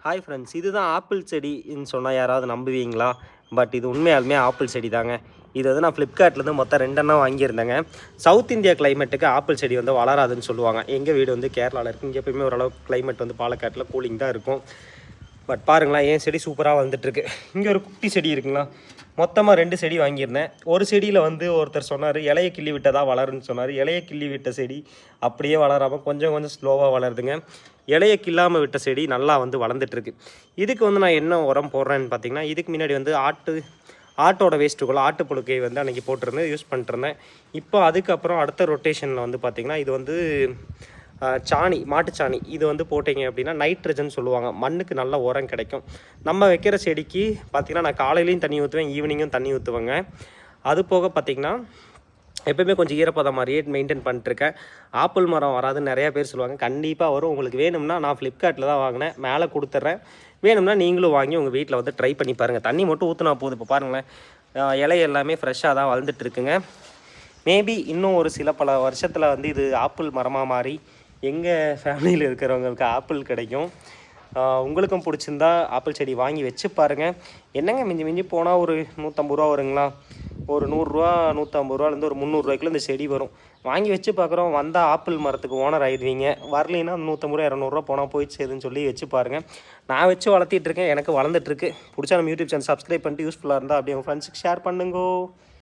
Hi friends, இதுதான் apple செடின்னு சொன்னால் யாராவது நம்புவீங்களா? பட் இது உண்மையாலுமே ஆப்பிள் செடி தாங்க. இது வந்து நான் ஃப்ளிப்கார்ட்லேருந்து மொத்தம் 2 எண்ணம் வாங்கியிருந்தேங்க. சவுத் இந்தியா கிளைமேட்டுக்கு ஆப்பிள் செடி வந்து வளராதுன்னு சொல்லுவாங்க. எங்கள் வீடு வந்து கேரளாவில் இருக்குது. இங்கே எப்பயுமே ஓரளவுக்கு கிளைமேட் வந்து பாலக்காட்டில் கூலிங் தான் இருக்கும். பட் பாருங்களேன், என் செடி சூப்பராக வந்துட்டுருக்கு. இங்கே ஒரு குட்டி செடி இருக்குங்களா, மொத்தமாக 2 செடி வாங்கியிருந்தேன். ஒரு செடியில் வந்து ஒருத்தர் சொன்னார் இலையை கிள்ளி விட்டதா வளருன்னு சொன்னார். இலையை கிள்ளி விட்ட செடி அப்படியே வளராமல் கொஞ்சம் கொஞ்சம் ஸ்லோவாக வளருதுங்க. இலையை கில்லாமல் விட்ட செடி நல்லா வந்து வளர்ந்துட்டுருக்கு. இதுக்கு வந்து நான் என்ன உரம் போடுறேன்னு பார்த்தீங்கன்னா, இதுக்கு முன்னாடி வந்து ஆட்டோட வேஸ்ட்டுக்குள்ள ஆட்டு புழுக்கையை வந்து அன்றைக்கி போட்டிருந்தேன், யூஸ் பண்ணிட்டுருந்தேன். இப்போ அதுக்கப்புறம் அடுத்த ரொட்டேஷனில் வந்து பார்த்திங்கன்னா, இது வந்து சாணி, மாட்டுச்சாணி இது வந்து போட்டிங்க அப்படின்னா நைட்ரஜன் சொல்லுவாங்க, மண்ணுக்கு நல்ல உரம் கிடைக்கும். நம்ம வைக்கிற செடிக்கு பார்த்திங்கன்னா நான் காலையிலையும் தண்ணி ஊற்றுவேன், ஈவினிங்கும் தண்ணி ஊற்றுவேங்க. அது போக பார்த்திங்கன்னா எப்போயுமே கொஞ்சம் ஈரப்பதம் மாதிரியே மெயின்டைன் பண்ணிட்டுருக்கேன். ஆப்பிள் மரம் வராதுன்னு நிறையா பேர் சொல்லுவாங்க. கண்டிப்பாக வரும். உங்களுக்கு வேணும்னா நான் ஃப்ளிப்கார்ட்டில் தான் வாங்கினேன், மேலே கொடுத்துட்றேன். வேணும்னா நீங்களும் வாங்கி உங்கள் வீட்டில் வந்து ட்ரை பண்ணி பாருங்கள். தண்ணி மட்டும் ஊற்றினா போதும். இப்போ பாருங்களேன், இலை எல்லாமே ஃப்ரெஷ்ஷாக தான் வளர்ந்துட்டுருக்குங்க. மேபி இன்னும் ஒரு சில பல வருஷத்தில் வந்து இது ஆப்பிள் மரமாக மாறி எங்கள் ஃபேமிலியில் இருக்கிறவங்களுக்கு ஆப்பிள் கிடைக்கும். உங்களுக்கும் பிடிச்சிருந்தா ஆப்பிள் செடி வாங்கி வச்சு பாருங்கள். என்னங்க மிஞ்சி மிஞ்சி போனால் ஒரு 150 ரூபா வருங்களா? ஒரு 100 ரூபா 150 ரூபாலேருந்து ஒரு 300 ரூபாய்க்குள்ள இந்த செடி வரும். வாங்கி வச்சு பார்க்குறோம், வந்தால் ஆப்பிள் மரத்துக்கு ஓனர் ஆகிடுவீங்க. வரலைன்னா 150 ரூபா 200 ரூபா போனால் போயிடுச்சுன்னு சொல்லி வச்சு பாருங்கள். நான் வச்சு வளர்த்திட்ருக்கேன், எனக்கு வளர்ந்துட்டுருக்கு. பிடிச்சா நம்ம யூடியூப் சேனல் சப்ஸ்கிரைப் பண்ணிட்டு யூஸ்ஃபுல்லாக இருந்தால் அப்படியே உங்கள் ஃப்ரெண்ட்ஸுக்கு ஷேர் பண்ணுங்கோ.